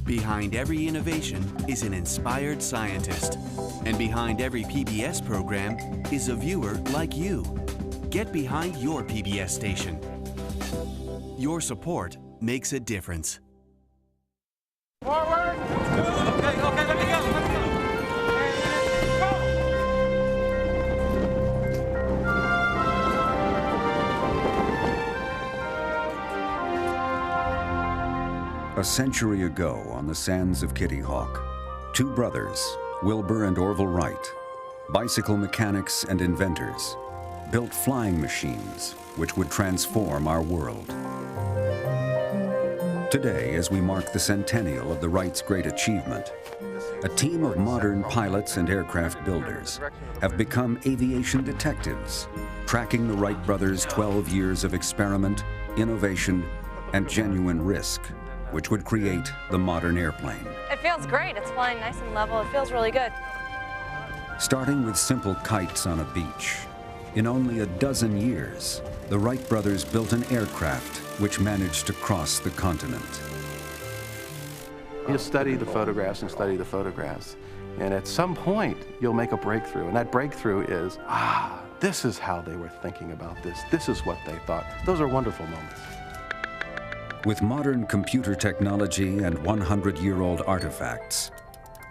Behind every innovation is an inspired scientist. And behind every PBS program is a viewer like you. Get behind your PBS station. Your support makes a difference. Forward! Okay, let me go. A century ago, on the sands of Kitty Hawk, two brothers, Wilbur and Orville Wright, bicycle mechanics and inventors, built flying machines which would transform our world. Today, as we mark the centennial of the Wrights' great achievement, a team of modern pilots and aircraft builders have become aviation detectives, tracking the Wright brothers' 12 years of experiment, innovation, and genuine risk, which would create the modern airplane. It feels great. It's flying nice and level. It feels really good. Starting with simple kites on a beach, in only a dozen years, the Wright brothers built an aircraft which managed to cross the continent. You study the photographs and study the photographs, and at some point you'll make a breakthrough, and that breakthrough is, this is how they were thinking about this. This is what they thought. Those are wonderful moments. With modern computer technology and 100-year-old artifacts,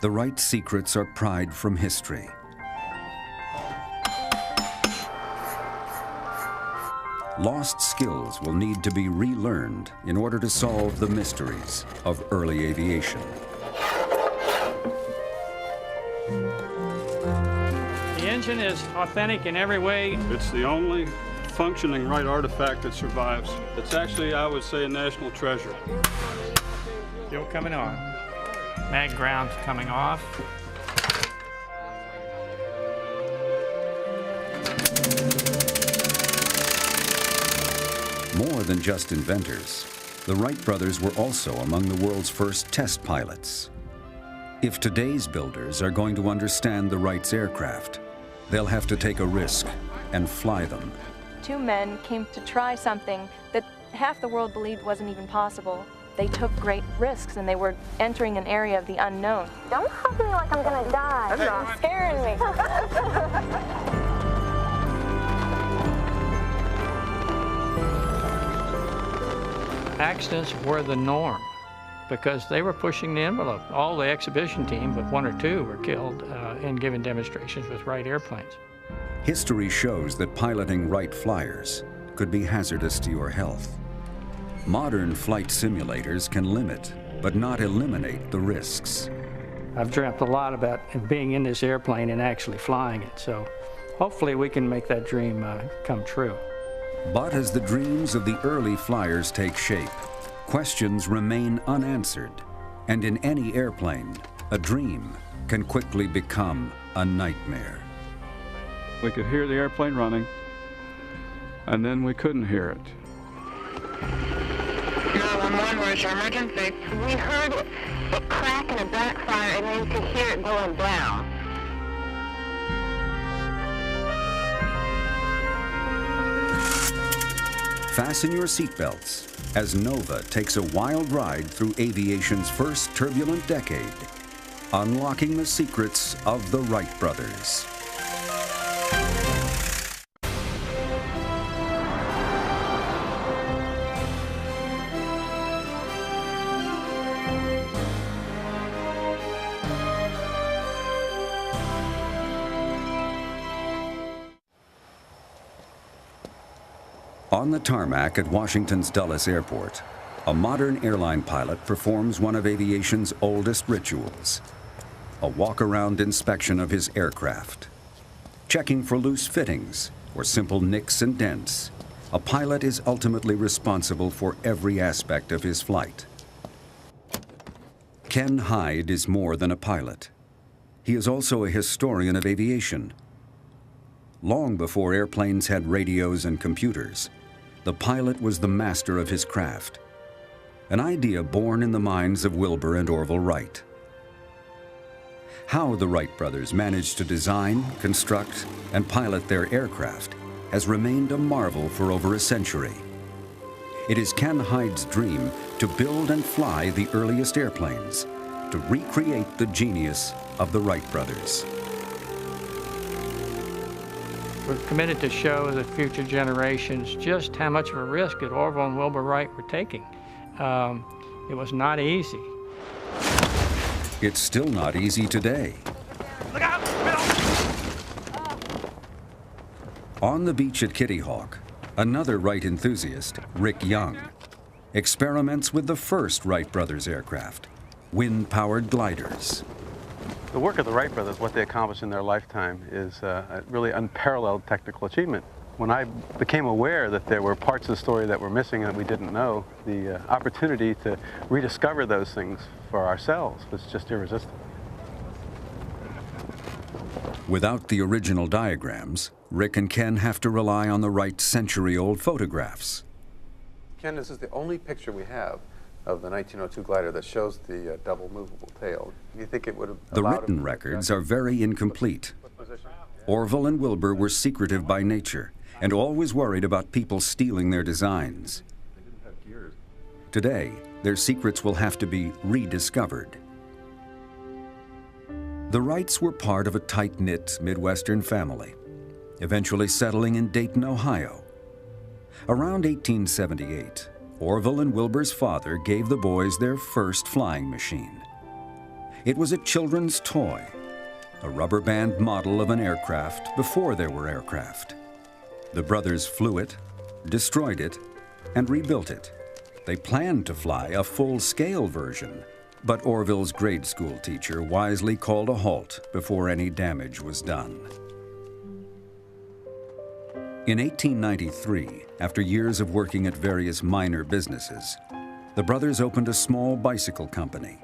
the Wright secrets are pried from history. Lost skills will need to be relearned in order to solve the mysteries of early aviation. The engine is authentic in every way. It's the only functioning Wright artifact that survives. It's actually, I would say, a national treasure. Fuel coming on. Mag ground's coming off. More than just inventors, the Wright brothers were also among the world's first test pilots. If today's builders are going to understand the Wrights' aircraft, they'll have to take a risk and fly them. Two men came to try something that half the world believed wasn't even possible. They took great risks, and they were entering an area of the unknown. Don't hug me like I'm gonna die. You're scaring me. Accidents were the norm because they were pushing the envelope. All the exhibition team, but one or two, were killed in giving demonstrations with Wright airplanes. History shows that piloting Wright flyers could be hazardous to your health. Modern flight simulators can limit, but not eliminate the risks. I've dreamt a lot about being in this airplane and actually flying it, so hopefully we can make that dream come true. But as the dreams of the early flyers take shape, questions remain unanswered. And in any airplane, a dream can quickly become a nightmare. We could hear the airplane running, and then we couldn't hear it. 911, where's your emergency? We heard a crack and a backfire, and then you could hear it going down. Fasten your seatbelts as Nova takes a wild ride through aviation's first turbulent decade, unlocking the secrets of the Wright brothers. On the tarmac at Washington's Dulles Airport, a modern airline pilot performs one of aviation's oldest rituals, a walk-around inspection of his aircraft. Checking for loose fittings or simple nicks and dents, a pilot is ultimately responsible for every aspect of his flight. Ken Hyde is more than a pilot. He is also a historian of aviation. Long before airplanes had radios and computers, the pilot was the master of his craft, an idea born in the minds of Wilbur and Orville Wright. How the Wright brothers managed to design, construct, and pilot their aircraft has remained a marvel for over a century. It is Ken Hyde's dream to build and fly the earliest airplanes, to recreate the genius of the Wright brothers. We're committed to show the future generations just how much of a risk that Orville and Wilbur Wright were taking. It was not easy. It's still not easy today. Look out! On the beach at Kitty Hawk, another Wright enthusiast, Rick Young, experiments with the first Wright brothers aircraft, wind-powered gliders. The work of the Wright brothers, what they accomplished in their lifetime, is a really unparalleled technical achievement. When I became aware that there were parts of the story that were missing that we didn't know, the opportunity to rediscover those things for ourselves was just irresistible. Without the original diagrams, Rick and Ken have to rely on the Wright's century-old photographs. Ken, this is the only picture we have of the 1902 glider that shows the double movable tail. Do you think it would have The written records are very incomplete. Orville and Wilbur were secretive by nature and always worried about people stealing their designs. Today, their secrets will have to be rediscovered. The Wrights were part of a tight-knit Midwestern family, eventually settling in Dayton, Ohio. Around 1878, Orville and Wilbur's father gave the boys their first flying machine. It was a children's toy, a rubber band model of an aircraft before there were aircraft. The brothers flew it, destroyed it, and rebuilt it. They planned to fly a full-scale version, but Orville's grade school teacher wisely called a halt before any damage was done. In 1893, after years of working at various minor businesses, the brothers opened a small bicycle company.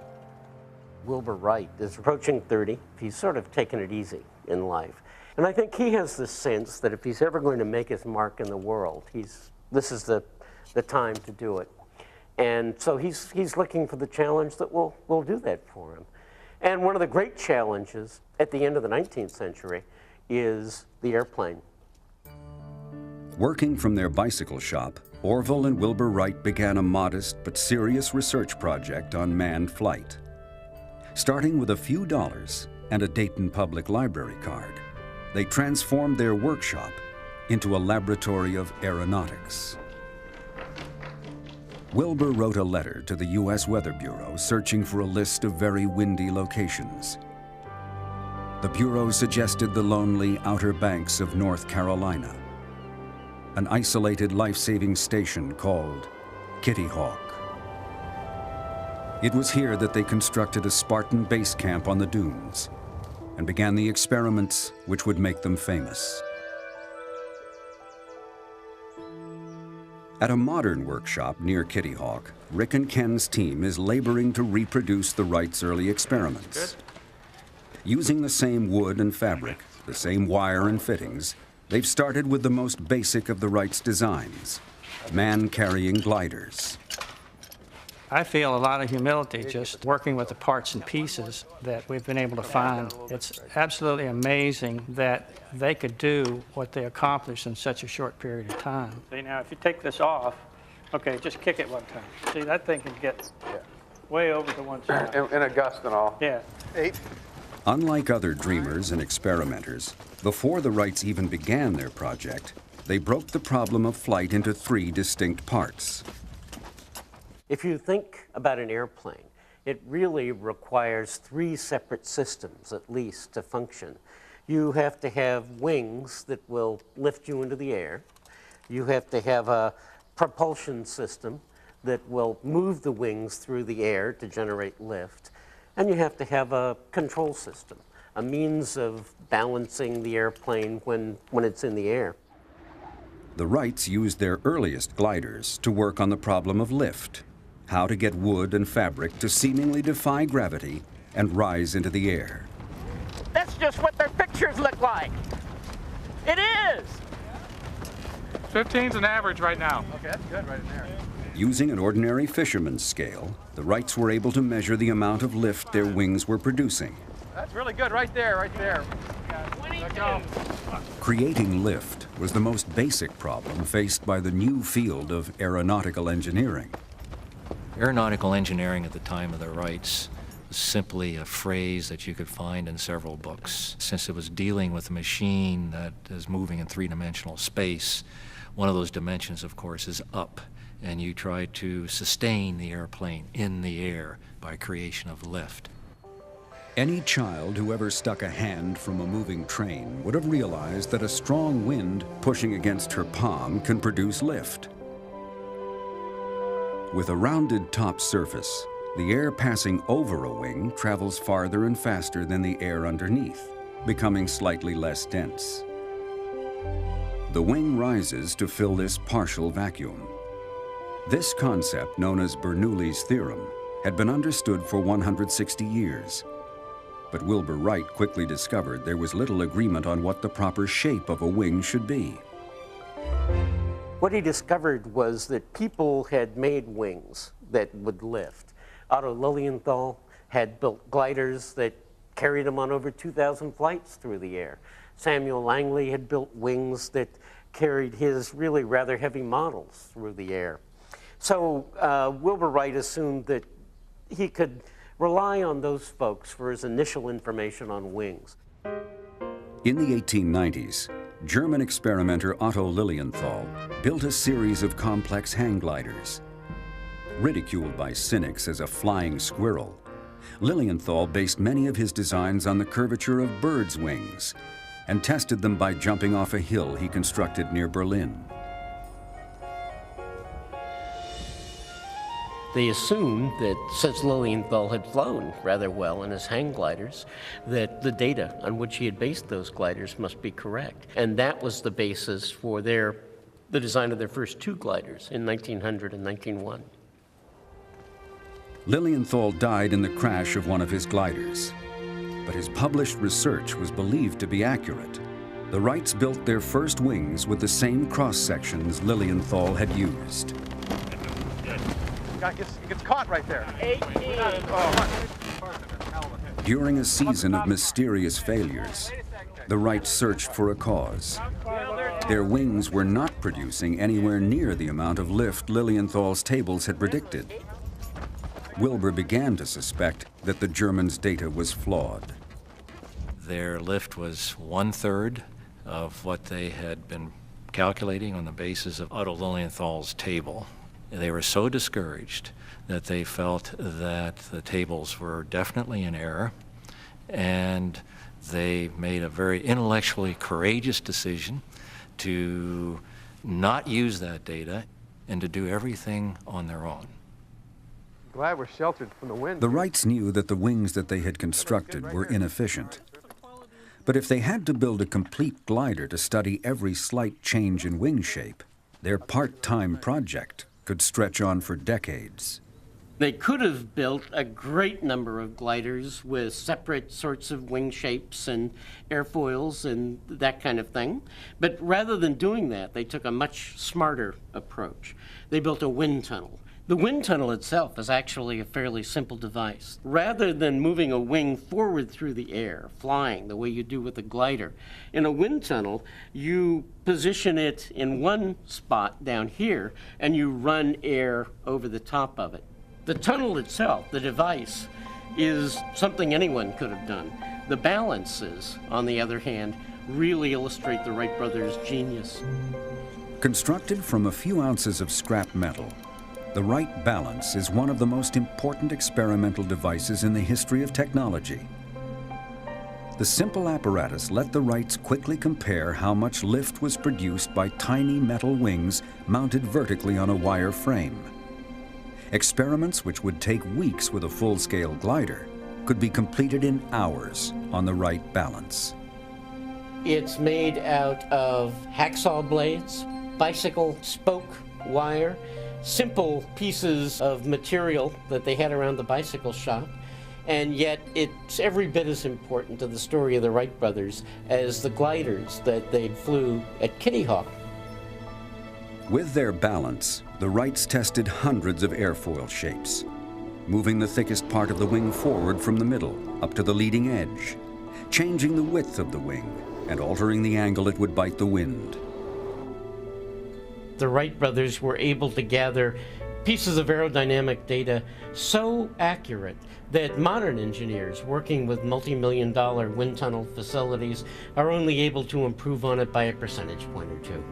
Wilbur Wright is approaching 30. He's sort of taken it easy in life. And I think he has this sense that if he's ever going to make his mark in the world, this is the time to do it. And so he's looking for the challenge that will do that for him. And one of the great challenges at the end of the 19th century is the airplane. Working from their bicycle shop, Orville and Wilbur Wright began a modest but serious research project on manned flight. Starting with a few dollars and a Dayton Public Library card, they transformed their workshop into a laboratory of aeronautics. Wilbur wrote a letter to the U.S. Weather Bureau searching for a list of very windy locations. The Bureau suggested the lonely Outer Banks of North Carolina, an isolated life-saving station called Kitty Hawk. It was here that they constructed a Spartan base camp on the dunes and began the experiments which would make them famous. At a modern workshop near Kitty Hawk, Rick and Ken's team is laboring to reproduce the Wrights' early experiments. Using the same wood and fabric, the same wire and fittings, they've started with the most basic of the Wrights' designs, man-carrying gliders. I feel a lot of humility just working with the parts and pieces that we've been able to find. It's absolutely amazing that they could do what they accomplished in such a short period of time. See, now if you take this off, okay, just kick it one time. See, that thing can get way over to one side. In a gust and all. Yeah. 8. Unlike other dreamers and experimenters, before the Wrights even began their project, they broke the problem of flight into 3 distinct parts. If you think about an airplane, it really requires 3 separate systems, at least, to function. You have to have wings that will lift you into the air. You have to have a propulsion system that will move the wings through the air to generate lift. And you have to have a control system, a means of balancing the airplane when it's in the air. The Wrights used their earliest gliders to work on the problem of lift, how to get wood and fabric to seemingly defy gravity and rise into the air. That's just what their pictures look like. It is! 15's an average right now. Okay, that's good right in there. Using an ordinary fisherman's scale, the Wrights were able to measure the amount of lift their wings were producing. That's really good right there, right there. 22. Creating lift was the most basic problem faced by the new field of aeronautical engineering. Aeronautical engineering at the time of the Wrights was simply a phrase that you could find in several books. Since it was dealing with a machine that is moving in three-dimensional space, one of those dimensions, of course, is up, and you try to sustain the airplane in the air by creation of lift. Any child who ever stuck a hand from a moving train would have realized that a strong wind pushing against her palm can produce lift. With a rounded top surface, the air passing over a wing travels farther and faster than the air underneath, becoming slightly less dense. The wing rises to fill this partial vacuum. This concept, known as Bernoulli's theorem, had been understood for 160 years. But Wilbur Wright quickly discovered there was little agreement on what the proper shape of a wing should be. What he discovered was that people had made wings that would lift. Otto Lilienthal had built gliders that carried him on over 2,000 flights through the air. Samuel Langley had built wings that carried his really rather heavy models through the air. So Wilbur Wright assumed that he could rely on those folks for his initial information on wings. In the 1890s, German experimenter Otto Lilienthal built a series of complex hang gliders. Ridiculed by cynics as a flying squirrel, Lilienthal based many of his designs on the curvature of birds' wings and tested them by jumping off a hill he constructed near Berlin. They assumed that since Lilienthal had flown rather well in his hang gliders, that the data on which he had based those gliders must be correct. And that was the basis for the design of their first two gliders in 1900 and 1901. Lilienthal died in the crash of one of his gliders, but his published research was believed to be accurate. The Wrights built their first wings with the same cross-sections Lilienthal had used. It gets caught right there. 18. During a season of mysterious failures, the Wrights searched for a cause. Their wings were not producing anywhere near the amount of lift Lilienthal's tables had predicted. Wilbur began to suspect that the Germans' data was flawed. Their lift was 1/3 of what they had been calculating on the basis of Otto Lilienthal's table. They were so discouraged that they felt that the tables were definitely in error, and they made a very intellectually courageous decision to not use that data and to do everything on their own. Glad we're sheltered from the wind. The Wrights knew that the wings that they had constructed were inefficient. But if they had to build a complete glider to study every slight change in wing shape, their part-time project could stretch on for decades. They could have built a great number of gliders with separate sorts of wing shapes and airfoils and that kind of thing. But rather than doing that, they took a much smarter approach. They built a wind tunnel. The wind tunnel itself is actually a fairly simple device. Rather than moving a wing forward through the air, flying the way you do with a glider, in a wind tunnel, you position it in one spot down here, and you run air over the top of it. The tunnel itself, the device, is something anyone could have done. The balances, on the other hand, really illustrate the Wright brothers' genius. Constructed from a few ounces of scrap metal, the Wright balance is one of the most important experimental devices in the history of technology. The simple apparatus let the Wrights quickly compare how much lift was produced by tiny metal wings mounted vertically on a wire frame. Experiments which would take weeks with a full-scale glider could be completed in hours on the Wright balance. It's made out of hacksaw blades, bicycle spoke wire, simple pieces of material that they had around the bicycle shop, and yet it's every bit as important to the story of the Wright brothers as the gliders that they flew at Kitty Hawk. With their balance, the Wrights tested hundreds of airfoil shapes, moving the thickest part of the wing forward from the middle up to the leading edge, changing the width of the wing and altering the angle it would bite the wind. The Wright brothers were able to gather pieces of aerodynamic data so accurate that modern engineers working with multi-million-dollar wind tunnel facilities are only able to improve on it by a percentage point or two.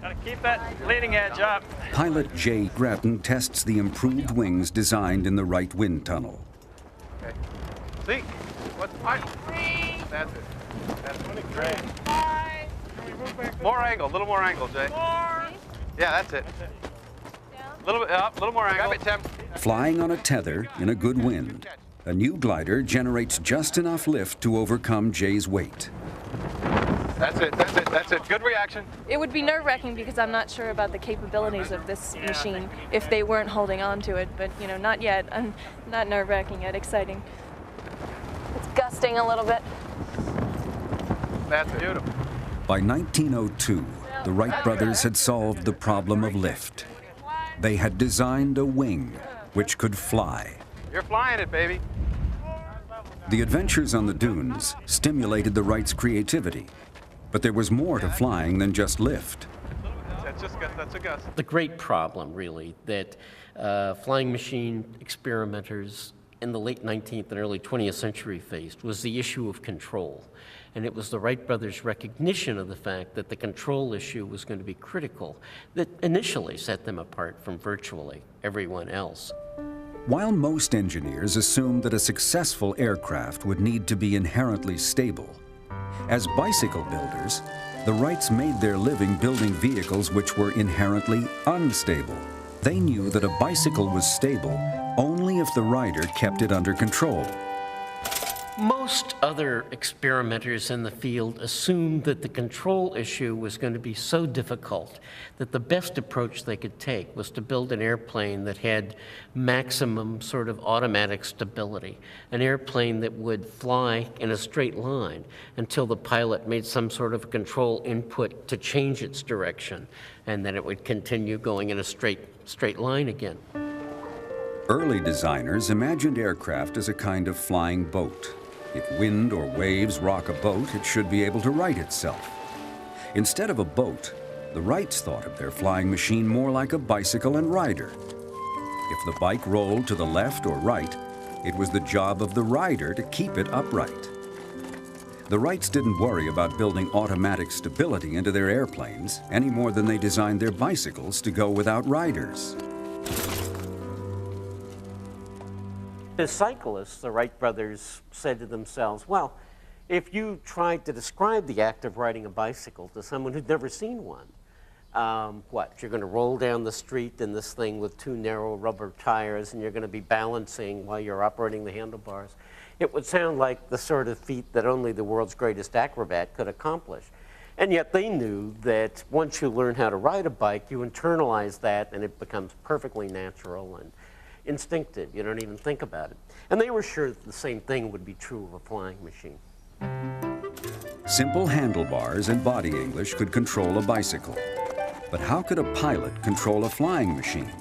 Gotta keep that leading edge up. Pilot Jay Grattan tests the improved wings designed in the Wright wind tunnel. Okay. See? What's that's it. That's great. More angle, a little more angle, Jay. More. Yeah, that's it. A little bit up, a little more angle. Grab it, Tim. Flying on a tether in a good wind, a new glider generates just enough lift to overcome Jay's weight. That's it, that's it, that's it. Good reaction. It would be nerve-wracking because I'm not sure about the capabilities of this machine if they weren't holding on to it, but you know, not yet. I'm not nerve-wracking yet, exciting. It's gusting a little bit. That's beautiful. By 1902, the Wright brothers had solved the problem of lift. They had designed a wing which could fly. You're flying it, baby. The adventures on the dunes stimulated the Wrights' creativity, but there was more to flying than just lift. That's a gust. The great problem, really, that flying machine experimenters in the late 19th and early 20th century faced was the issue of control. And it was the Wright brothers' recognition of the fact that the control issue was going to be critical that initially set them apart from virtually everyone else. While most engineers assumed that a successful aircraft would need to be inherently stable, as bicycle builders, the Wrights made their living building vehicles which were inherently unstable. They knew that a bicycle was stable only if the rider kept it under control. Most other experimenters in the field assumed that the control issue was going to be so difficult that the best approach they could take was to build an airplane that had maximum sort of automatic stability, an airplane that would fly in a straight line until the pilot made some sort of control input to change its direction, and then it would continue going in a straight line again. Early designers imagined aircraft as a kind of flying boat. If wind or waves rock a boat, it should be able to right itself. Instead of a boat, the Wrights thought of their flying machine more like a bicycle and rider. If the bike rolled to the left or right, it was the job of the rider to keep it upright. The Wrights didn't worry about building automatic stability into their airplanes any more than they designed their bicycles to go without riders. As cyclists, the Wright brothers said to themselves, well, if you tried to describe the act of riding a bicycle to someone who'd never seen one, you're going to roll down the street in this thing with two narrow rubber tires and you're going to be balancing while you're operating the handlebars. It would sound like the sort of feat that only the world's greatest acrobat could accomplish. And yet they knew that once you learn how to ride a bike, you internalize that and it becomes perfectly natural and instinctive. You don't even think about it. And they were sure that the same thing would be true of a flying machine. Simple handlebars and body English could control a bicycle. But how could a pilot control a flying machine?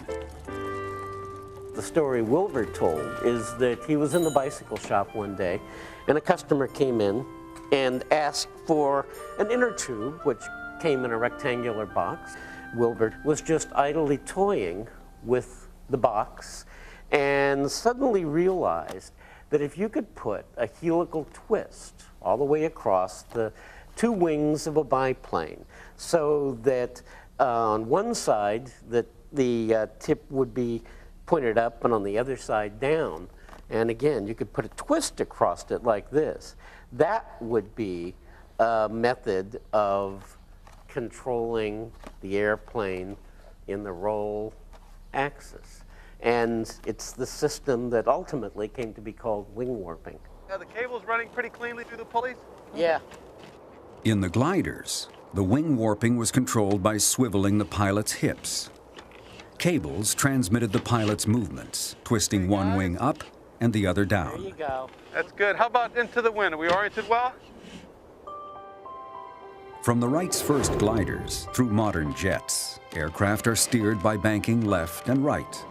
The story Wilbur told is that he was in the bicycle shop one day and a customer came in and asked for an inner tube, which came in a rectangular box. Wilbur was just idly toying with the box and suddenly realized that if you could put a helical twist all the way across the two wings of a biplane so that on one side that the tip would be pointed up and on the other side down, and again you could put a twist across it like this, that would be a method of controlling the airplane in the roll axis. And it's the system that ultimately came to be called wing warping. Now the cable's running pretty cleanly through the pulleys? Yeah. In the gliders, the wing warping was controlled by swiveling the pilot's hips. Cables transmitted the pilot's movements, twisting one wing up and the other down. There you go. That's good. How about into the wind? Are we oriented well? From the Wrights' first gliders through modern jets, aircraft are steered by banking left and right.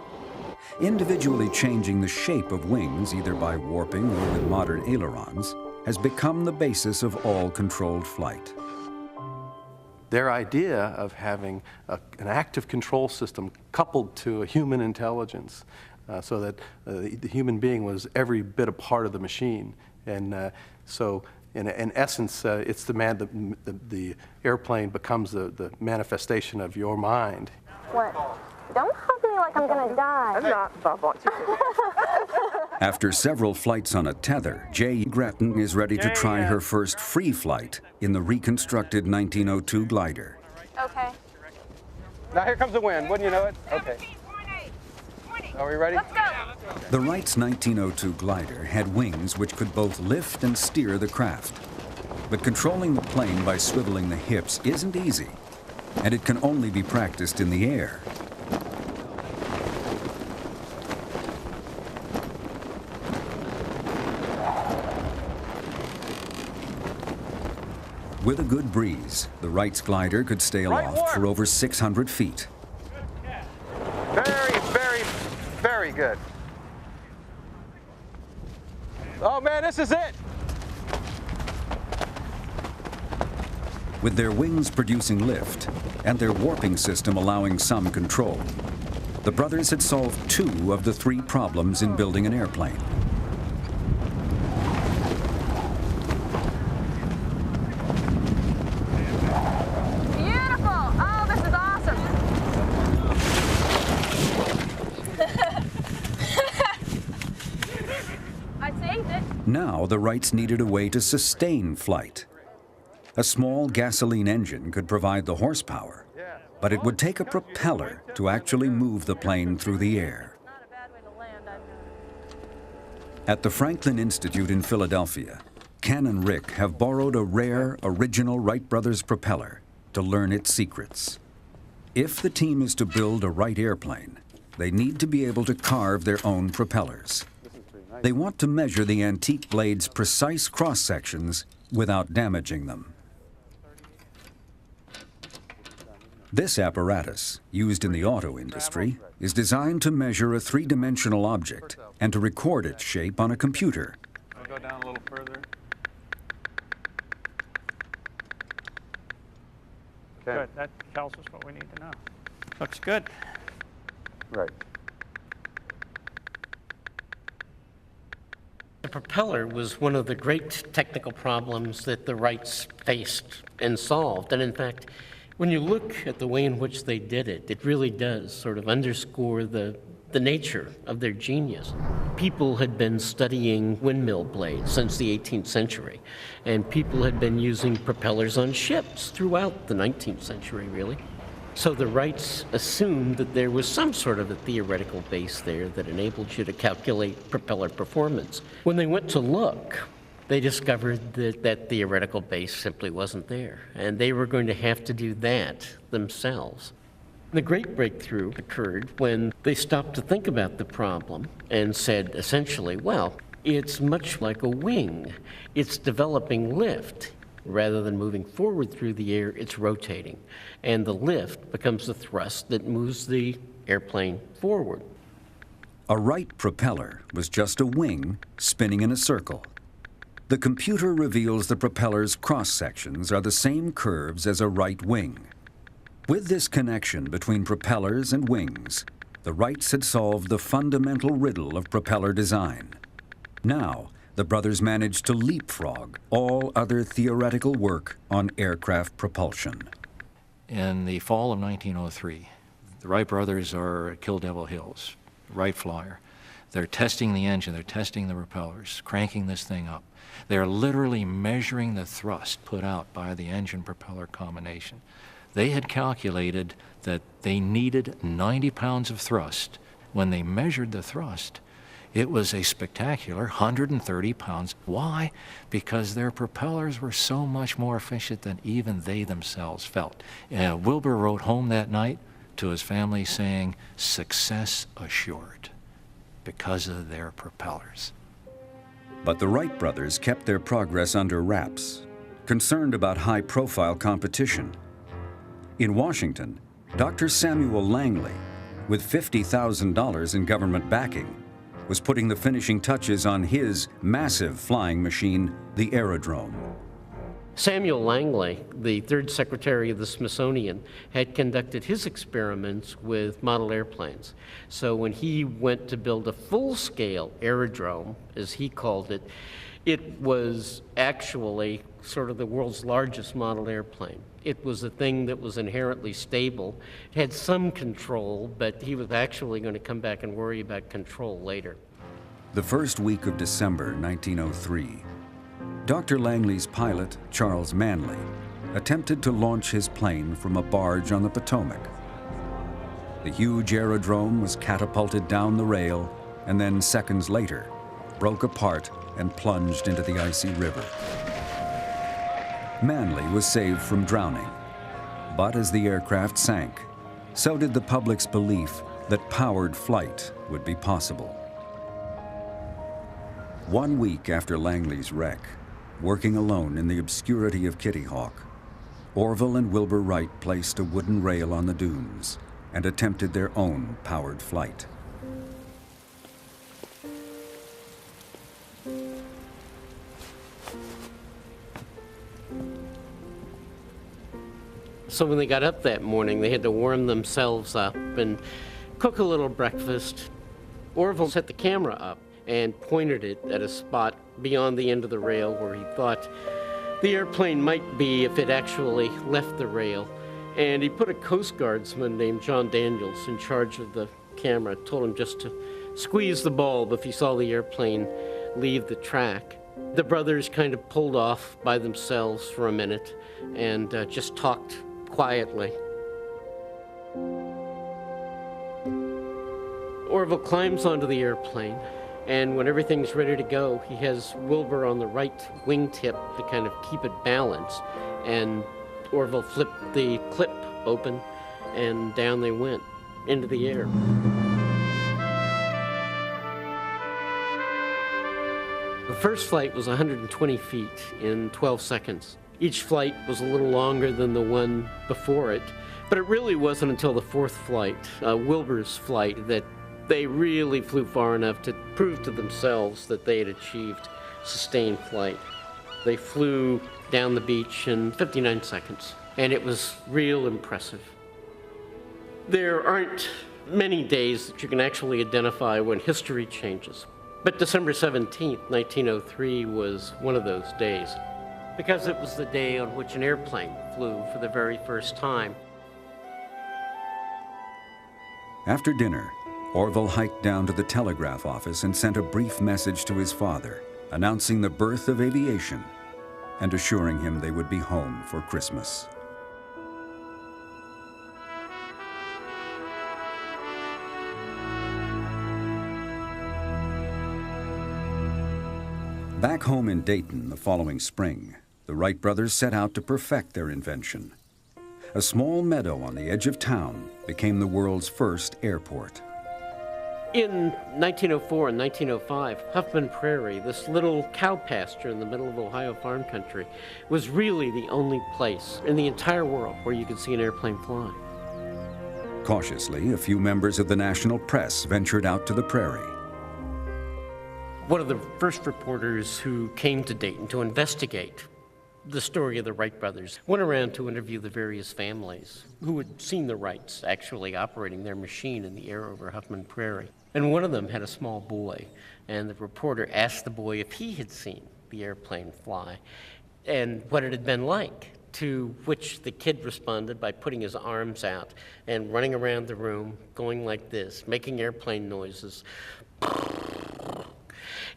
Individually changing the shape of wings, either by warping or with modern ailerons, has become the basis of all controlled flight. their idea of having an active control system coupled to a human intelligence so that the human being was every bit a part of the machine. And so in essence, it's the airplane becomes the manifestation of your mind. What? Don't hug me like I'm gonna die. I'm not, Bob. Want you to. After several flights on a tether, Jay Gretton is ready to try her first free flight in the reconstructed 1902 glider. Okay. Now here comes the wind, wouldn't you know it? Okay. Are we ready? Let's go. The Wright's 1902 glider had wings which could both lift and steer the craft. But controlling the plane by swiveling the hips isn't easy, and it can only be practiced in the air. With a good breeze, the Wright's glider could stay aloft for over 600 feet. Very, very, very good. Oh man, this is it! With their wings producing lift and their warping system allowing some control, the brothers had solved 2 of the 3 problems in building an airplane. Beautiful. Oh, this is awesome. I saved it. Now the Wrights needed a way to sustain flight. A small gasoline engine could provide the horsepower, but it would take a propeller to actually move the plane through the air. At the Franklin Institute in Philadelphia, Ken and Rick have borrowed a rare, original Wright brothers propeller to learn its secrets. If the team is to build a Wright airplane, they need to be able to carve their own propellers. They want to measure the antique blade's precise cross-sections without damaging them. This apparatus, used in the auto industry, is designed to measure a 3-dimensional object and to record its shape on a computer. I'll go down a little further. Okay. Good. That tells us what we need to know. Looks good. Right. The propeller was one of the great technical problems that the Wrights faced and solved. And in fact, when you look at the way in which they did it, it really does sort of underscore the nature of their genius. People had been studying windmill blades since the 18th century, and people had been using propellers on ships throughout the 19th century, really. So the Wrights assumed that there was some sort of a theoretical base there that enabled you to calculate propeller performance. When they went to look, they discovered that that theoretical base simply wasn't there, and they were going to have to do that themselves. The great breakthrough occurred when they stopped to think about the problem and said, essentially, well, it's much like a wing. It's developing lift. Rather than moving forward through the air, it's rotating, and the lift becomes the thrust that moves the airplane forward. A Wright propeller was just a wing spinning in a circle. The computer reveals the propeller's cross-sections are the same curves as a Wright wing. With this connection between propellers and wings, the Wrights had solved the fundamental riddle of propeller design. Now, the brothers managed to leapfrog all other theoretical work on aircraft propulsion. In the fall of 1903, the Wright brothers are at Kill Devil Hills, Wright Flyer. They're testing the engine, they're testing the propellers, cranking this thing up. They're literally measuring the thrust put out by the engine-propeller combination. They had calculated that they needed 90 pounds of thrust. When they measured the thrust, it was a spectacular 130 pounds. Why? Because their propellers were so much more efficient than even they themselves felt. Wilbur wrote home that night to his family saying, "Success assured," because of their propellers. But the Wright brothers kept their progress under wraps, concerned about high-profile competition. In Washington, Dr. Samuel Langley, with $50,000 in government backing, was putting the finishing touches on his massive flying machine, the Aerodrome. Samuel Langley, the third secretary of the Smithsonian, had conducted his experiments with model airplanes. So when he went to build a full-scale aerodrome, as he called it, it was actually sort of the world's largest model airplane. It was a thing that was inherently stable. It had some control, but he was actually going to come back and worry about control later. The first week of December 1903, Dr. Langley's pilot, Charles Manley, attempted to launch his plane from a barge on the Potomac. The huge aerodrome was catapulted down the rail and then seconds later broke apart and plunged into the icy river. Manley was saved from drowning, but as the aircraft sank, so did the public's belief that powered flight would be possible. 1 week after Langley's wreck, working alone in the obscurity of Kitty Hawk, Orville and Wilbur Wright placed a wooden rail on the dunes and attempted their own powered flight. So when they got up that morning, they had to warm themselves up and cook a little breakfast. Orville set the camera up and pointed it at a spot beyond the end of the rail where he thought the airplane might be if it actually left the rail. And he put a Coast Guardsman named John Daniels in charge of the camera, told him just to squeeze the bulb if he saw the airplane leave the track. The brothers kind of pulled off by themselves for a minute and just talked quietly. Orville climbs onto the airplane, and when everything's ready to go, he has Wilbur on the right wingtip to kind of keep it balanced, and Orville flipped the clip open, and down they went into the air. The first flight was 120 feet in 12 seconds. Each flight was a little longer than the one before it, but it really wasn't until the fourth flight, Wilbur's flight, that they really flew far enough to prove to themselves that they had achieved sustained flight. They flew down the beach in 59 seconds, and it was real impressive. There aren't many days that you can actually identify when history changes, but December 17th, 1903 was one of those days, because it was the day on which an airplane flew for the very first time. After dinner, Orville hiked down to the telegraph office and sent a brief message to his father, announcing the birth of aviation and assuring him they would be home for Christmas. Back home in Dayton the following spring, the Wright brothers set out to perfect their invention. A small meadow on the edge of town became the world's first airport. In 1904 and 1905, Huffman Prairie, this little cow pasture in the middle of Ohio farm country, was really the only place in the entire world where you could see an airplane fly. Cautiously, a few members of the national press ventured out to the prairie. One of the first reporters who came to Dayton to investigate the story of the Wright brothers went around to interview the various families who had seen the Wrights actually operating their machine in the air over Huffman Prairie. And one of them had a small boy, and the reporter asked the boy if he had seen the airplane fly and what it had been like, to which the kid responded by putting his arms out and running around the room, going like this, making airplane noises.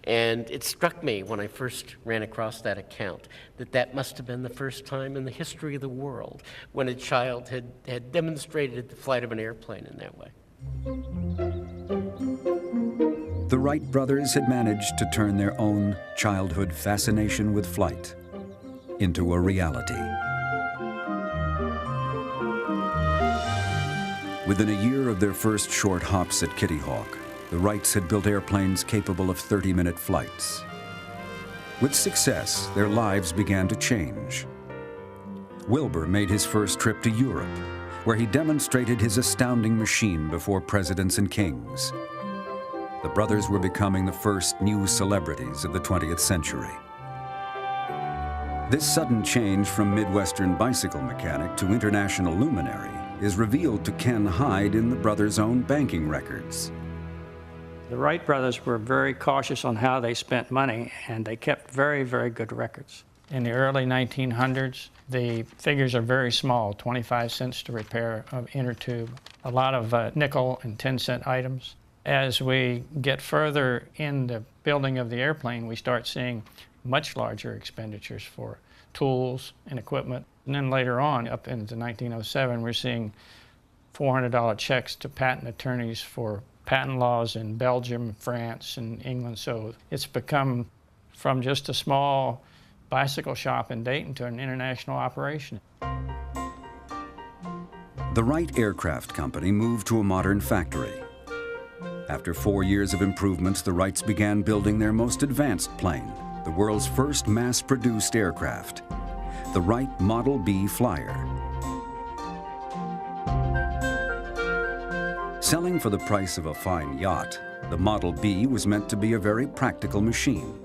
And it struck me when I first ran across that account that that must have been the first time in the history of the world when a child had demonstrated the flight of an airplane in that way. The Wright brothers had managed to turn their own childhood fascination with flight into a reality. Within a year of their first short hops at Kitty Hawk, the Wrights had built airplanes capable of 30-minute flights. With success, their lives began to change. Wilbur made his first trip to Europe, where he demonstrated his astounding machine before presidents and kings. The brothers were becoming the first new celebrities of the 20th century. This sudden change from Midwestern bicycle mechanic to international luminary is revealed to Ken Hyde in the brothers' own banking records. The Wright brothers were very cautious on how they spent money, and they kept very, very good records. In the early 1900s, the figures are very small, 25 cents to repair an inner tube, a lot of nickel and 10-cent items. As we get further in the building of the airplane, we start seeing much larger expenditures for tools and equipment. And then later on, up into 1907, we're seeing $400 checks to patent attorneys for patent laws in Belgium, France, and England. So it's become from just a small bicycle shop in Dayton to an international operation. The Wright Aircraft Company moved to a modern factory. After 4 years of improvements, the Wrights began building their most advanced plane, the world's first mass-produced aircraft, the Wright Model B Flyer. Selling for the price of a fine yacht, the Model B was meant to be a very practical machine.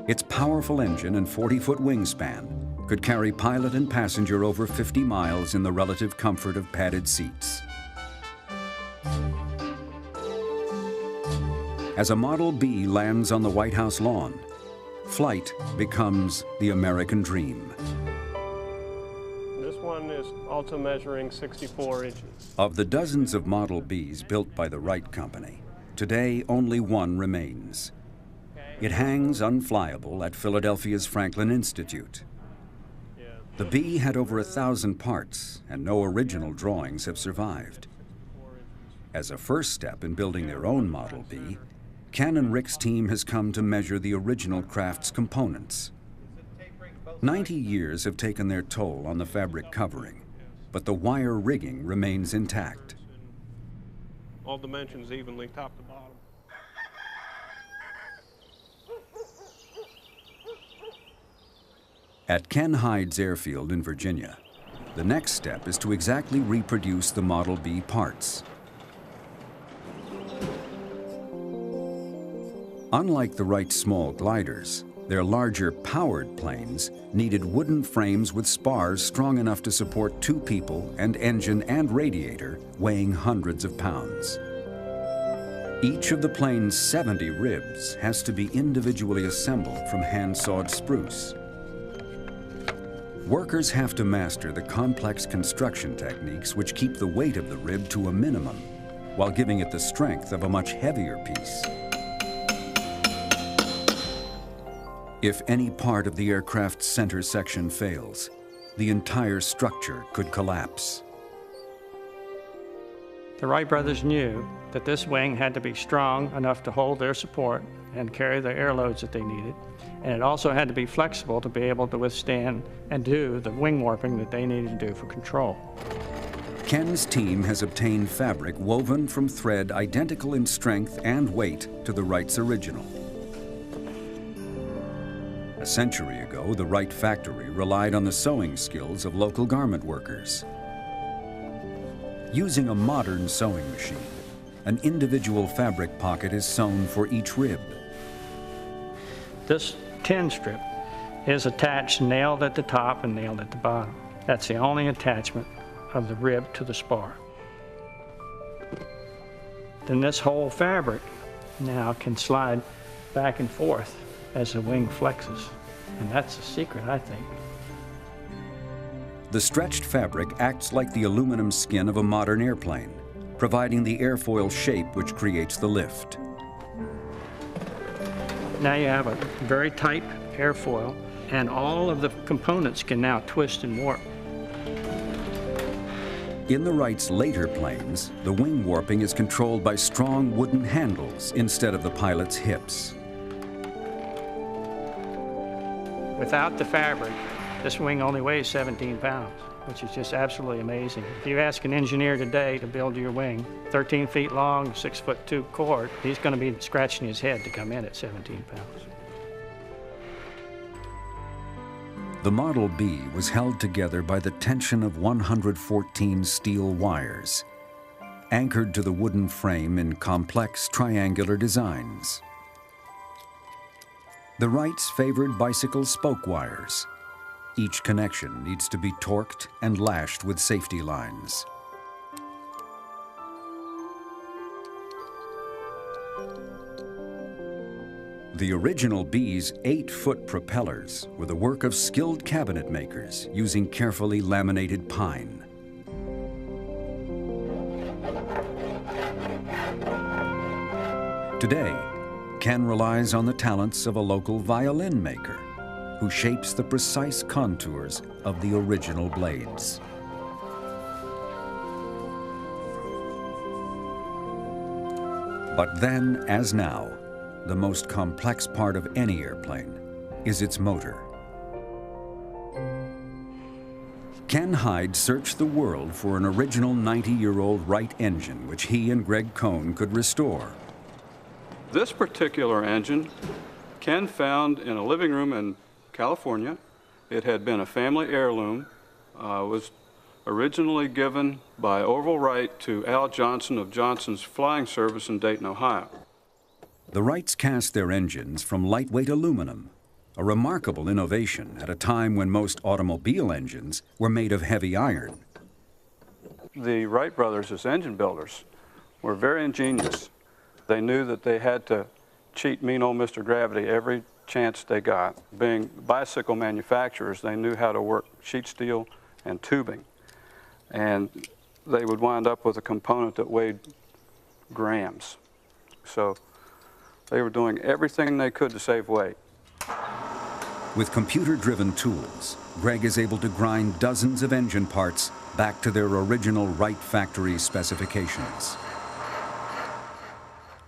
Its powerful engine and 40-foot wingspan could carry pilot and passenger over 50 miles in the relative comfort of padded seats. As a Model B lands on the White House lawn, flight becomes the American dream. This one is also measuring 64 inches. Of the dozens of Model Bs built by the Wright Company, today only one remains. It hangs unflyable at Philadelphia's Franklin Institute. The B had over 1,000 parts, and no original drawings have survived. As a first step in building their own Model B, Ken and Rick's team has come to measure the original craft's components. 90 years have taken their toll on the fabric covering, but the wire rigging remains intact. All dimensions evenly, top to bottom. At Ken Hyde's airfield in Virginia, the next step is to exactly reproduce the Model B parts. Unlike the Wright's small gliders, their larger powered planes needed wooden frames with spars strong enough to support 2 people and engine and radiator weighing hundreds of pounds. Each of the plane's 70 ribs has to be individually assembled from hand-sawed spruce. Workers have to master the complex construction techniques which keep the weight of the rib to a minimum, while giving it the strength of a much heavier piece. If any part of the aircraft's center section fails, the entire structure could collapse. The Wright brothers knew that this wing had to be strong enough to hold their support and carry the air loads that they needed, and it also had to be flexible to be able to withstand and do the wing warping that they needed to do for control. Ken's team has obtained fabric woven from thread identical in strength and weight to the Wright's original. A century ago, the Wright factory relied on the sewing skills of local garment workers. Using a modern sewing machine, an individual fabric pocket is sewn for each rib. This tin strip is attached, nailed at the top and nailed at the bottom. That's the only attachment of the rib to the spar. Then this whole fabric now can slide back and forth as the wing flexes. And that's the secret, I think. The stretched fabric acts like the aluminum skin of a modern airplane, providing the airfoil shape which creates the lift. Now you have a very tight airfoil, and all of the components can now twist and warp. In the Wright's later planes, the wing warping is controlled by strong wooden handles instead of the pilot's hips. Without the fabric, this wing only weighs 17 pounds, which is just absolutely amazing. If you ask an engineer today to build your wing, 13 feet long, 6'2" cord, he's going to be scratching his head to come in at 17 pounds. The Model B was held together by the tension of 114 steel wires, anchored to the wooden frame in complex triangular designs. The Wrights favored bicycle spoke wires, Each connection needs to be torqued and lashed with safety lines. The original B's 8-foot propellers were the work of skilled cabinet makers using carefully laminated pine. Today, Ken relies on the talents of a local violin maker who shapes the precise contours of the original blades. But then, as now, the most complex part of any airplane is its motor. Ken Hyde searched the world for an original 90-year-old Wright engine which he and Greg Cohn could restore. This particular engine, Ken found in a living room in California. It had been a family heirloom, was originally given by Orville Wright to Al Johnson of Johnson's Flying Service in Dayton, Ohio. The Wrights cast their engines from lightweight aluminum, a remarkable innovation at a time when most automobile engines were made of heavy iron. The Wright brothers, as engine builders, were very ingenious. They knew that they had to cheat mean old Mr. Gravity every chance they got. Being bicycle manufacturers, they knew how to work sheet steel and tubing. And they would wind up with a component that weighed grams. So they were doing everything they could to save weight. With computer-driven tools, Greg is able to grind dozens of engine parts back to their original Wright factory specifications.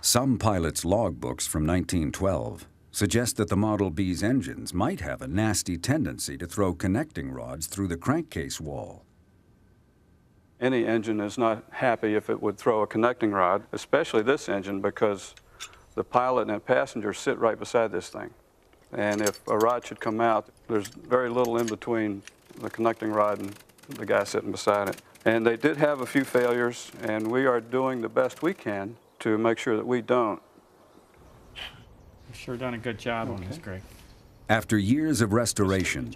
Some pilots' logbooks from 1912 suggest that the Model B's engines might have a nasty tendency to throw connecting rods through the crankcase wall. Any engine is not happy if it would throw a connecting rod, especially this engine, because the pilot and passenger sit right beside this thing. And if a rod should come out, there's very little in between the connecting rod and the guy sitting beside it. And they did have a few failures, and we are doing the best we can to make sure that we don't. You've sure done a good job on this, Greg. After years of restoration,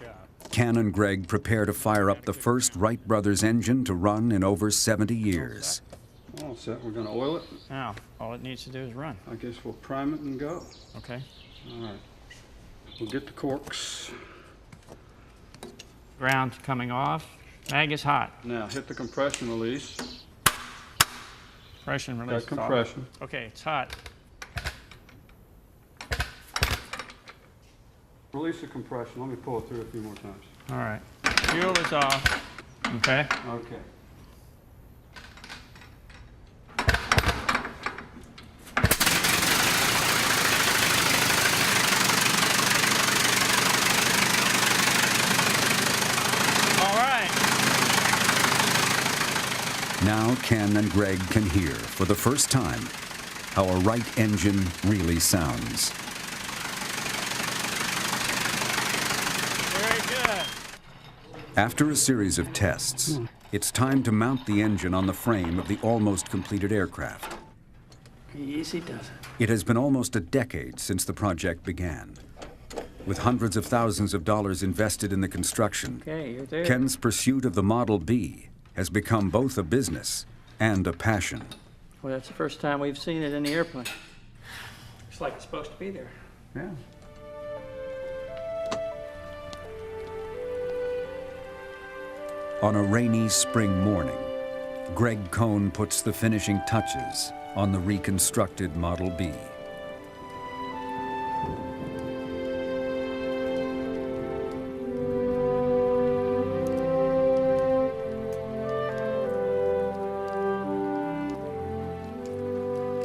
Ken and Greg prepare to fire up the first Wright brothers engine to run in over 70 years. All set. We're going to oil it. Now, all it needs to do is run. I guess we'll prime it and go. Okay. All right. We'll get the corks. Ground coming off. Mag is hot. Now hit the compression release. Compression release. Got compression. Okay, it's hot. Release the compression. Let me pull it through a few more times. All right. Fuel is off. Okay. Okay. Now Ken and Greg can hear, for the first time, how a Wright engine really sounds. Very good. After a series of tests, it's time to mount the engine on the frame of the almost completed aircraft. Easy does it. It has been almost a decade since the project began. With hundreds of thousands of dollars invested in the construction, Okay, you're there. Ken's pursuit of the Model B has become both a business and a passion. Well, that's the first time we've seen it in the airplane. Looks like it's supposed to be there. Yeah. On a rainy spring morning, Greg Cohn puts the finishing touches on the reconstructed Model B.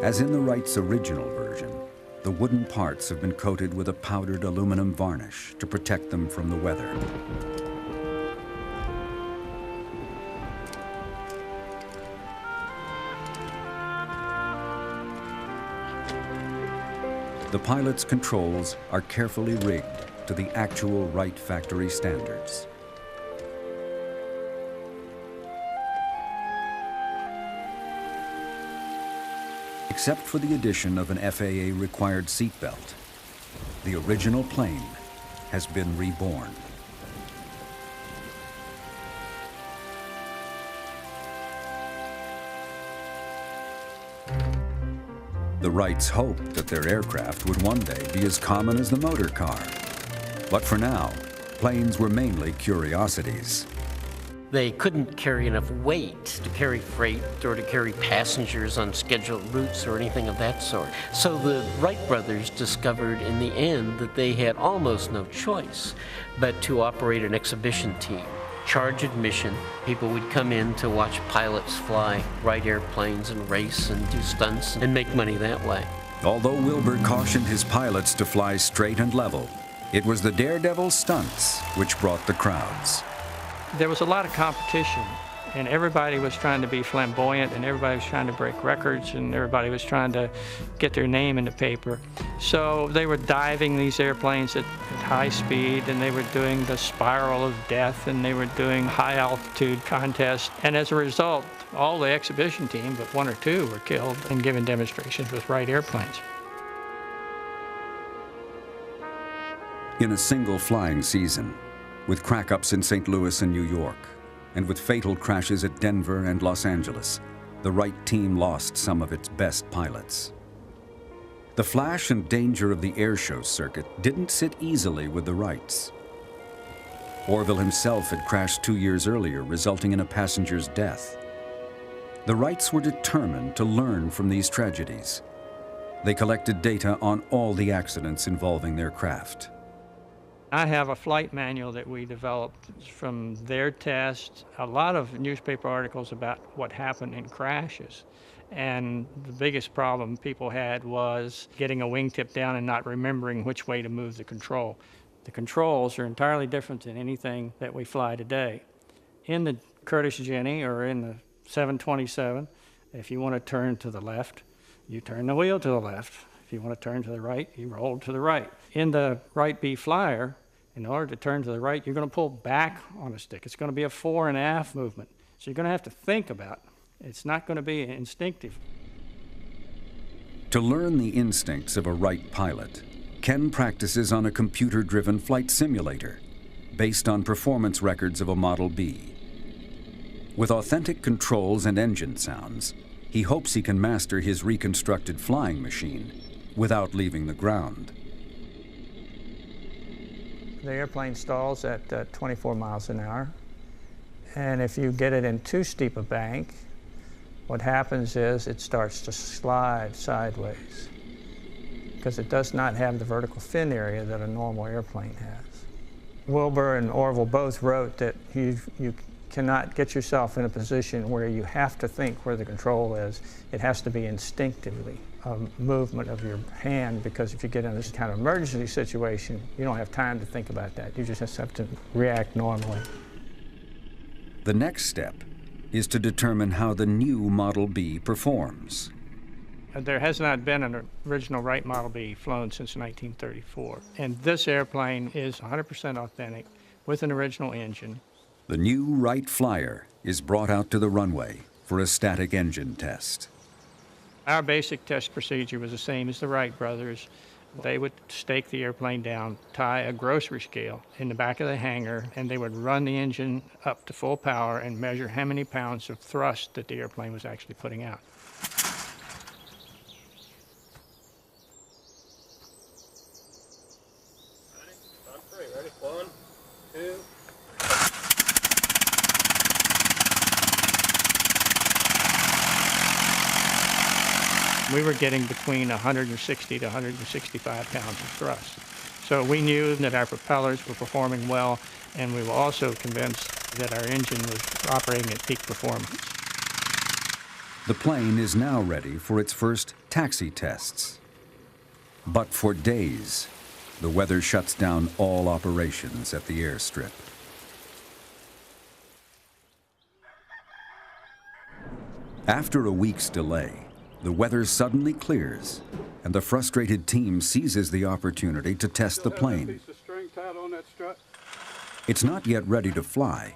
As in the Wright's original version, the wooden parts have been coated with a powdered aluminum varnish to protect them from the weather. The pilot's controls are carefully rigged to the actual Wright factory standards. Except for the addition of an FAA-required seatbelt, the original plane has been reborn. The Wrights hoped that their aircraft would one day be as common as the motor car. But for now, planes were mainly curiosities. They couldn't carry enough weight to carry freight or to carry passengers on scheduled routes or anything of that sort. So the Wright brothers discovered in the end that they had almost no choice but to operate an exhibition team. Charge admission, people would come in to watch pilots fly Wright airplanes and race and do stunts and make money that way. Although Wilbur cautioned his pilots to fly straight and level, it was the daredevil stunts which brought the crowds. There was a lot of competition, and everybody was trying to be flamboyant, and everybody was trying to break records, and everybody was trying to get their name in the paper. So they were diving these airplanes at high speed, and they were doing the spiral of death, and they were doing high altitude contests. And as a result, all the exhibition team, but one or two, were killed and given demonstrations with Wright airplanes. In a single flying season, with crack-ups in St. Louis and New York, and with fatal crashes at Denver and Los Angeles, the Wright team lost some of its best pilots. The flash and danger of the airshow circuit didn't sit easily with the Wrights. Orville himself had crashed 2 years earlier, resulting in a passenger's death. The Wrights were determined to learn from these tragedies. They collected data on all the accidents involving their craft. I have a flight manual that we developed from their test, a lot of newspaper articles about what happened in crashes. And the biggest problem people had was getting a wingtip down and not remembering which way to move the control. The controls are entirely different than anything that we fly today. In the Curtiss Jenny or in the 727, if you want to turn to the left, you turn the wheel to the left. If you want to turn to the right, you roll to the right. In the Wright B Flyer, in order to turn to the right, you're going to pull back on a stick. It's going to be a fore and aft movement. So you're going to have to think about it. It's not going to be instinctive. To learn the instincts of a Wright pilot, Ken practices on a computer-driven flight simulator based on performance records of a Model B. With authentic controls and engine sounds, he hopes he can master his reconstructed flying machine without leaving the ground. The airplane stalls at 24 miles an hour. And if you get it in too steep a bank, what happens is it starts to slide sideways because it does not have the vertical fin area that a normal airplane has. Wilbur and Orville both wrote that you cannot get yourself in a position where you have to think where the control is. It has to be instinctively a movement of your hand, because if you get in this kind of emergency situation, you don't have time to think about that. You just have to react normally. The next step is to determine how the new Model B performs. There has not been an original Wright Model B flown since 1934. And this airplane is 100% authentic with an original engine. The new Wright Flyer is brought out to the runway for a static engine test. Our basic test procedure was the same as the Wright brothers. They would stake the airplane down, tie a grocery scale in the back of the hangar, and they would run the engine up to full power and measure how many pounds of thrust that the airplane was actually putting out. I'm free. Ready? 1, 2. We were getting between 160 to 165 pounds of thrust. So we knew that our propellers were performing well, and we were also convinced that our engine was operating at peak performance. The plane is now ready for its first taxi tests. But for days, the weather shuts down all operations at the airstrip. After a week's delay, the weather suddenly clears, and the frustrated team seizes the opportunity to test the plane. It's not yet ready to fly,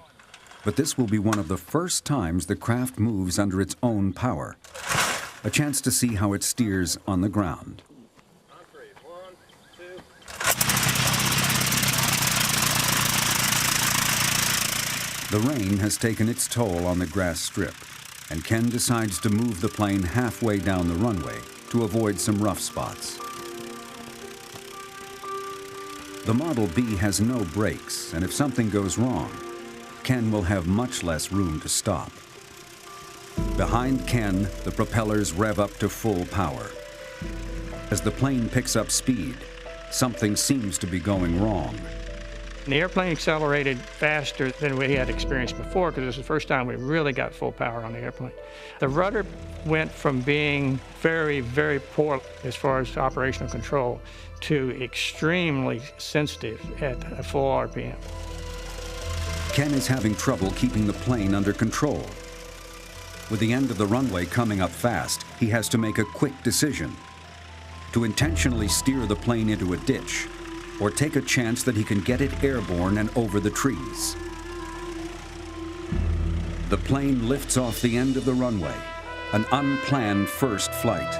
but this will be one of the first times the craft moves under its own power, a chance to see how it steers on the ground. 1, 2. The rain has taken its toll on the grass strip, and Ken decides to move the plane halfway down the runway to avoid some rough spots. The Model B has no brakes, and if something goes wrong, Ken will have much less room to stop. Behind Ken, the propellers rev up to full power. As the plane picks up speed, something seems to be going wrong. The airplane accelerated faster than we had experienced before because it was the first time we really got full power on the airplane. The rudder went from being very, very poor as far as operational control to extremely sensitive at a full RPM. Ken is having trouble keeping the plane under control. With the end of the runway coming up fast, he has to make a quick decision: to intentionally steer the plane into a ditch, or take a chance that he can get it airborne and over the trees. The plane lifts off the end of the runway, an unplanned first flight.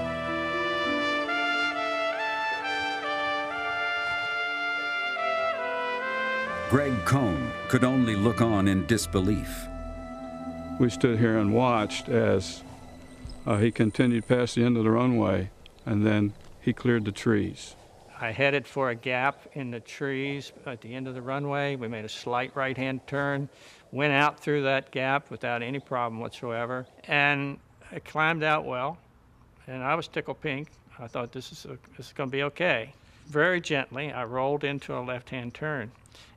Greg Cohn could only look on in disbelief. We stood here and watched as he continued past the end of the runway, and then he cleared the trees. I headed for a gap in the trees at the end of the runway. We made a slight right-hand turn, went out through that gap without any problem whatsoever, and I climbed out well, and I was tickled pink. I thought this is going to be okay. Very gently, I rolled into a left-hand turn,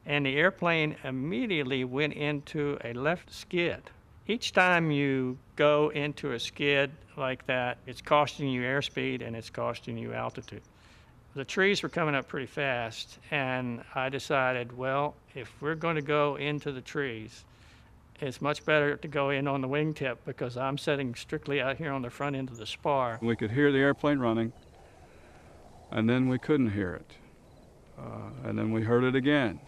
and the airplane immediately went into a left skid. Each time you go into a skid like that, it's costing you airspeed and it's costing you altitude. The trees were coming up pretty fast, and I decided, well, if we're going to go into the trees, it's much better to go in on the wingtip because I'm sitting strictly out here on the front end of the spar. We could hear the airplane running, and then we couldn't hear it. And then we heard it again,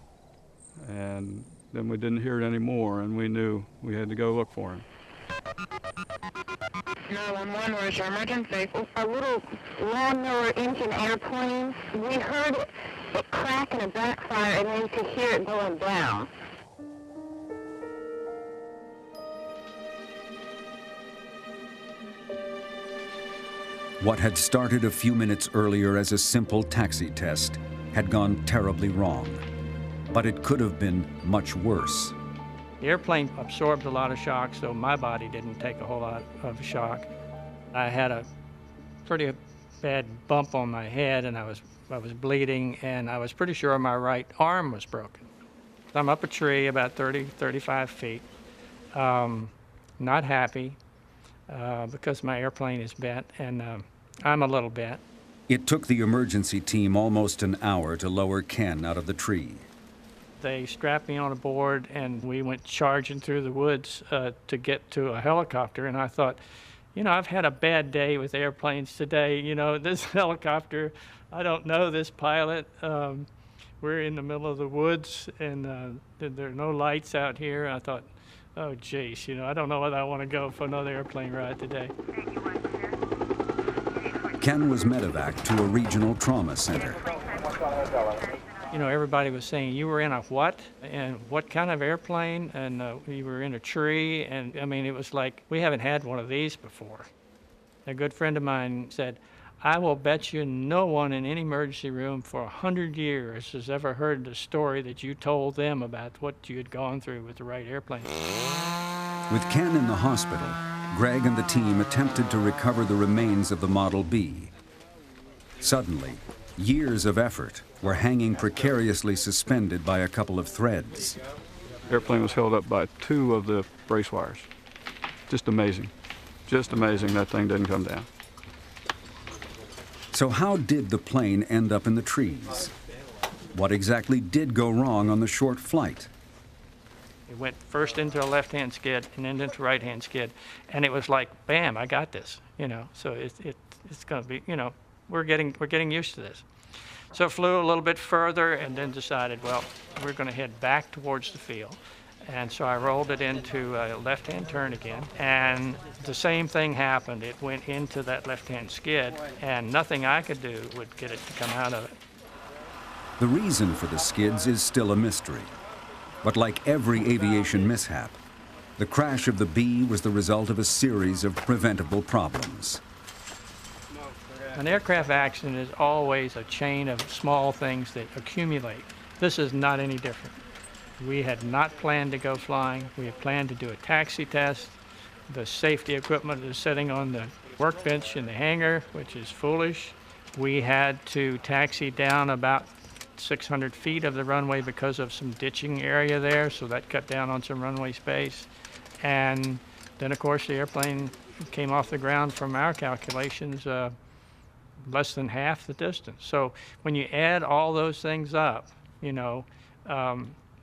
and then we didn't hear it anymore, and we knew we had to go look for him. 911, where's your emergency? A little lawnmower engine airplane. We heard it crack and a backfire, and then to hear it going down. What had started a few minutes earlier as a simple taxi test had gone terribly wrong. But it could have been much worse. The airplane absorbed a lot of shock, so my body didn't take a whole lot of shock. I had a pretty bad bump on my head, and I was bleeding, and I was pretty sure my right arm was broken. I'm up a tree about 30, 35 feet, not happy because my airplane is bent, and I'm a little bent. It took the emergency team almost an hour to lower Ken out of the tree. They strapped me on a board, and we went charging through the woods to get to a helicopter. And I thought, you know, I've had a bad day with airplanes today. You know, this helicopter, I don't know this pilot. We're in the middle of the woods, and there are no lights out here. And I thought, oh, geez, you know, I don't know whether I want to go for another airplane ride today. Ken was medevaced to a regional trauma center. You know, everybody was saying, you were in a what? And what kind of airplane? And you were in a tree. And I mean, it was like, we haven't had one of these before. A good friend of mine said, I will bet you no one in any emergency room for 100 years has ever heard the story that you told them about what you had gone through with the Wright airplane. With Ken in the hospital, Greg and the team attempted to recover the remains of the Model B. Suddenly, years of effort were hanging precariously suspended by a couple of threads. The airplane was held up by 2 of the brace wires. Just amazing. Just amazing that thing didn't come down. So how did the plane end up in the trees? What exactly did go wrong on the short flight? It went first into a left-hand skid and then into a right-hand skid. And it was like, bam, I got this, you know. So it's going to be, you know, we're getting used to this. So it flew a little bit further and then decided, well, we're going to head back towards the field. And so I rolled it into a left-hand turn again, and the same thing happened. It went into that left-hand skid, and nothing I could do would get it to come out of it. The reason for the skids is still a mystery. But like every aviation mishap, the crash of the B was the result of a series of preventable problems. An aircraft accident is always a chain of small things that accumulate. This is not any different. We had not planned to go flying. We had planned to do a taxi test. The safety equipment is sitting on the workbench in the hangar, which is foolish. We had to taxi down about 600 feet of the runway because of some ditching area there, so that cut down on some runway space. And then, of course, the airplane came off the ground from our calculations less than half the distance. So when you add all those things up, you know,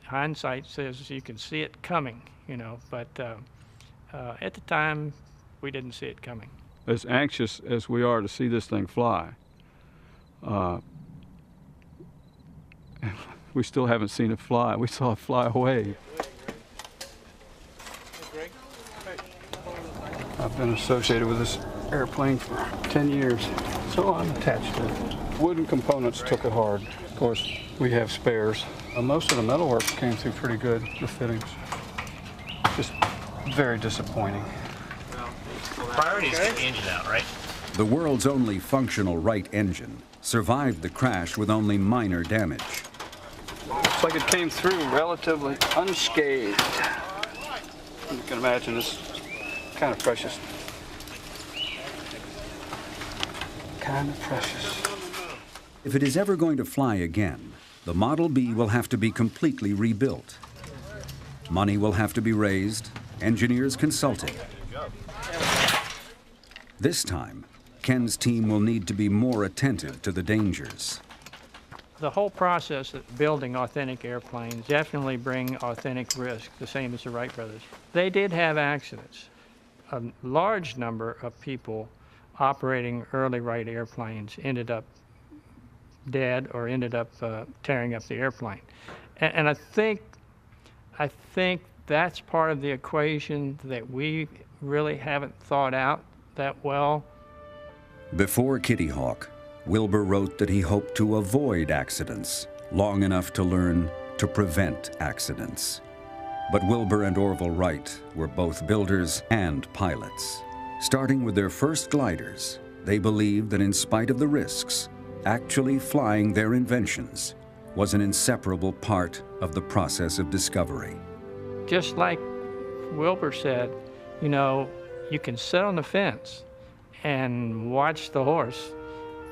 hindsight says you can see it coming, you know, but at the time, we didn't see it coming. As anxious as we are to see this thing fly, we still haven't seen it fly. We saw it fly away. I've been associated with this airplane for 10 years, so I'm attached to it. Wooden components took it hard. Of course, we have spares. Most of the metalwork came through pretty good, the fittings. Just very disappointing. Priority is get the engine out, right? The world's only functional Wright engine survived the crash with only minor damage. Looks like it came through relatively unscathed. You can imagine this kind of precious. Kind of precious. If it is ever going to fly again, the Model B will have to be completely rebuilt. Money will have to be raised, engineers consulted. This time, Ken's team will need to be more attentive to the dangers. The whole process of building authentic airplanes definitely bring authentic risk, the same as the Wright brothers. They did have accidents. A large number of people operating early Wright airplanes ended up dead or ended up tearing up the airplane. And I think that's part of the equation that we really haven't thought out that well. Before Kitty Hawk, Wilbur wrote that he hoped to avoid accidents long enough to learn to prevent accidents. But Wilbur and Orville Wright were both builders and pilots. Starting with their first gliders, they believed that in spite of the risks, actually flying their inventions was an inseparable part of the process of discovery. Just like Wilbur said, you know, you can sit on the fence and watch the horse,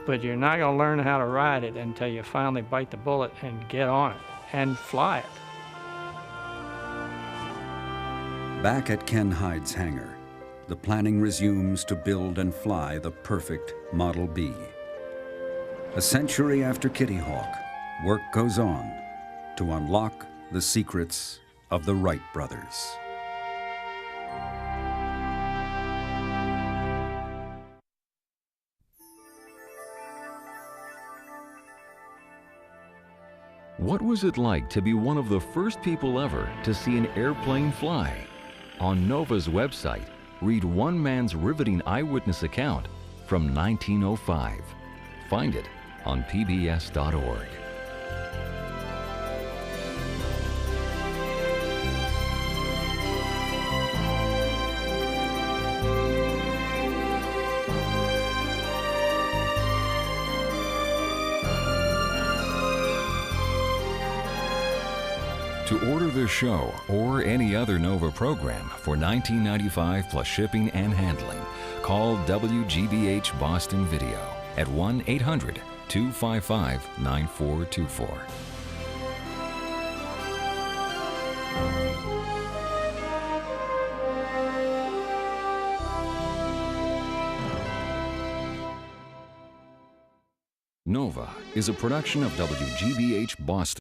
but you're not going to learn how to ride it until you finally bite the bullet and get on it and fly it. Back at Ken Hyde's hangar, the planning resumes to build and fly the perfect Model B. A century after Kitty Hawk, work goes on to unlock the secrets of the Wright brothers. What was it like to be one of the first people ever to see an airplane fly? On NOVA's website, read one man's riveting eyewitness account from 1905. Find it on pbs.org. To order this show or any other NOVA program for $19.95 plus shipping and handling, call WGBH Boston Video at 1-800-255-9424. NOVA is a production of WGBH Boston.